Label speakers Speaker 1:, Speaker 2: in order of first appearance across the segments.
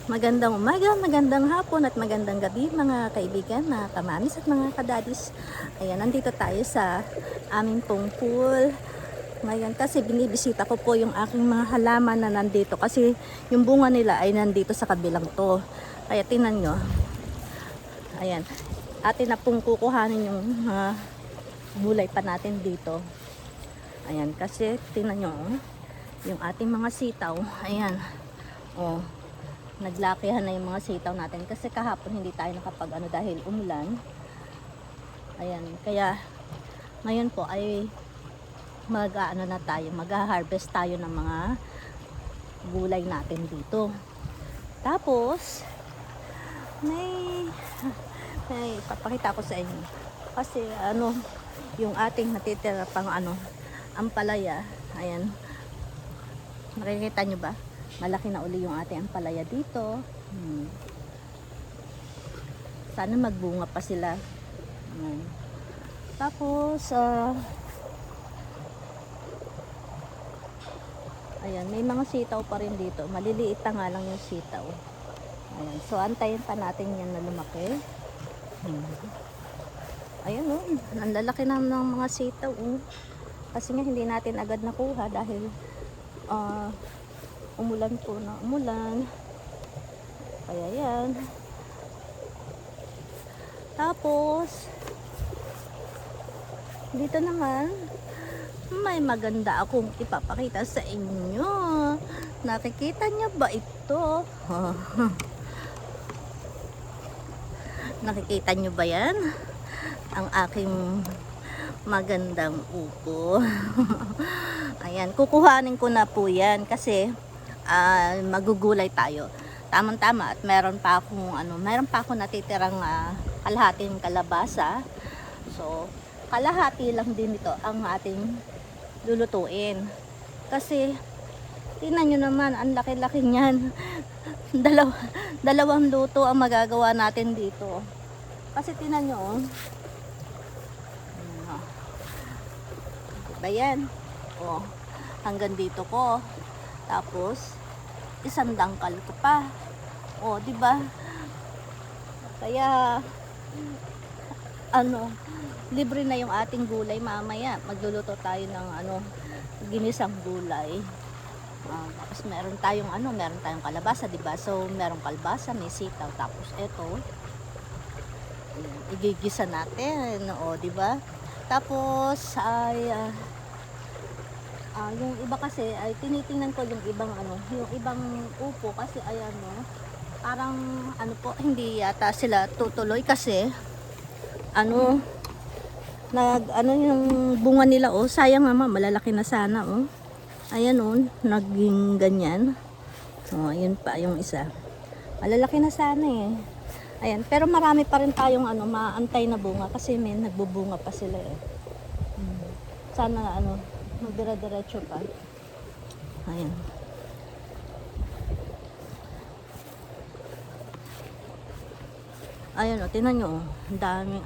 Speaker 1: Magandang umaga, magandang hapon at magandang gabi mga kaibigan, mga kamamis at mga kadadis. Ayan, nandito tayo sa aming pong pool. Ngayon kasi binibisita ko po yung aking mga halaman na nandito kasi yung bunga nila ay nandito sa kabilang to. Kaya tingnan nyo. Ayan, atin na pong kukuhanin yung mga gulay pa natin dito. Ayan, kasi tingnan nyo yung ating mga sitaw. Ayan, oh. Naglakihan na yung mga sitaw natin kasi kahapon hindi tayo nakapag ano dahil umulan. Ayan, kaya ngayon po ay mag-harvest tayo ng mga gulay natin dito. Tapos may papakita ko sa inyo kasi yung ating natitira pang ampalaya. Ayan, makikita nyo ba? Malaki na uli yung ating ampalaya dito. Sana magbunga pa sila. Tapos ayan, may mga sitaw pa rin dito. Maliliit na nga lang yung sitaw. Ayan, so antayin pa natin yan na lumaki. Ayan ang lalaki na ng mga sitaw. Kasi nga hindi natin agad nakuha dahil umulan po na umulan. Kaya yan. Tapos dito naman may maganda akong ipapakita sa inyo. Nakikita niyo ba ito? Nakikita niyo ba yan? Ang aking magandang upo. Ayan, kukuhanin ko na po yan kasi magugulay tayo. Tamang-tama at meron pa akong natitirang kalahating kalabasa. So, kalahati lang din ito ang ating lulutuin. Kasi tingnan nyo naman, ang laki-laki niyan. Dalawang luto ang magagawa natin dito. Kasi tingnan nyo, diba yan? Hanggang dito ko. Tapos isang dangkal ko pa. Di ba? Kaya libre na yung ating gulay mamaya. Magluluto tayo ng ginisang gulay. Tapos meron tayong kalabasa, di ba? So merong kalabasa, may sitaw, tapos ito igigisa natin, di ba? Tapos ay yung iba kasi ay tinitingnan ko yung ibang upo kasi parang hindi yata sila tutuloy kasi yung bunga nila sayang naman, malalaki na sana ayan naging ganyan. Ayun pa yung isa, malalaki na sana ayan, pero marami pa rin tayong maantay na bunga kasi may nagbubunga pa sila sana magdira-diretso pa. Ayan. Ayan tingnan nyo ang daming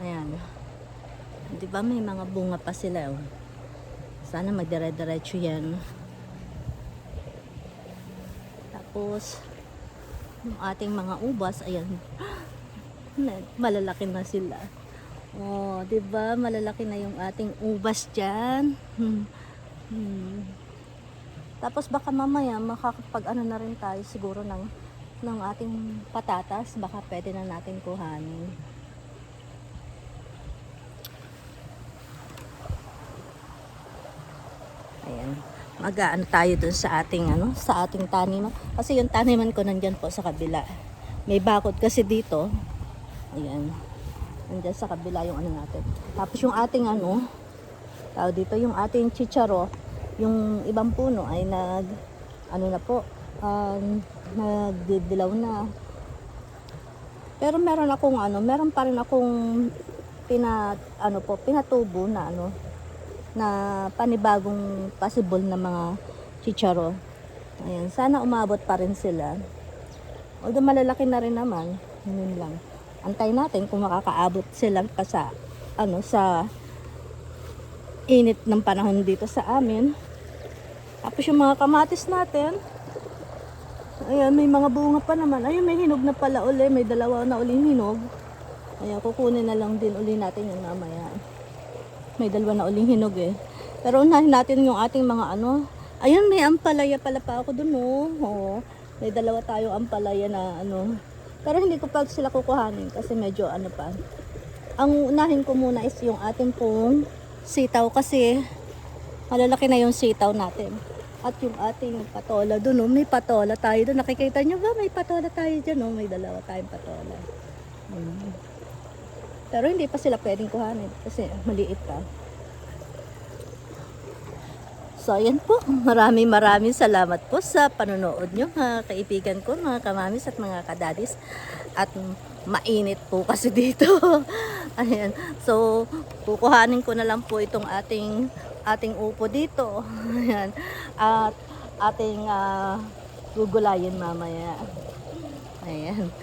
Speaker 1: ayan. Di ba may mga bunga pa sila Sana magdire-diretso yan. Tapos yung ating mga ubas, ayan. Malalaki na sila. Di ba? Malalaki na yung ating ubas diyan. Tapos baka mamaya makakapag na rin tayo siguro ng ating patatas, baka pwede na natin kuhanin. Ayan. Mag-aano tayo dun sa ating taniman. Kasi yung taniman ko nandyan po sa kabila. May bakod kasi dito. Ayan. Nandiyan sa kabila yung natin. Tapos yung ating dito yung ating chicharo, yung ibang puno ay nagdidilaw na. Pero meron pa rin akong pinatubo na panibagong possible na mga chicharo. Ayan, sana umabot pa rin sila. Although malalaki na rin naman, yun lang. Antay natin kung makakaabot sila pa sa init ng panahon dito sa amin. Tapos yung mga kamatis natin, Ayan, may mga bunga pa naman. Ayun, may hinog na pala uli. May dalawa na uling hinog. Ayan, kukunin na lang din uli natin yung mamaya. May dalawa na uling hinog eh. Pero unahin natin yung ating mga ano. Ayun, may ampalaya pala pa ako dun oh. Oo. May dalawa tayong ampalaya na ano. Pero hindi ko pa sila kukuhanin kasi medyo ano pa. Ang unahin ko muna is yung ating pong sitaw kasi malalaki na yung sitaw natin. At yung ating patola dun, oh, may patola tayo dun. Nakikita nyo ba? May patola tayo dyan, oh. May dalawa tayong patola. Pero hindi pa sila pwedeng kuhanin kasi maliit pa. So, ayan po. Maraming salamat po sa panonood nyo, mga kaibigan ko, mga kamamis at mga kadadis. At mainit po kasi dito. Ayan. So, kukuhanin ko na lang po itong ating upo dito. Ayan. At ating gugulayin mamaya. Ayan.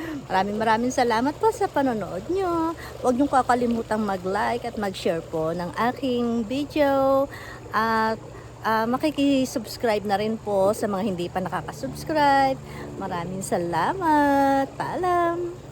Speaker 1: Maraming salamat po sa panonood nyo. Huwag nyo kakalimutang mag-like at mag-share po ng aking video. At makikisubscribe na rin po sa mga hindi pa nakakasubscribe. Maraming salamat. Paalam.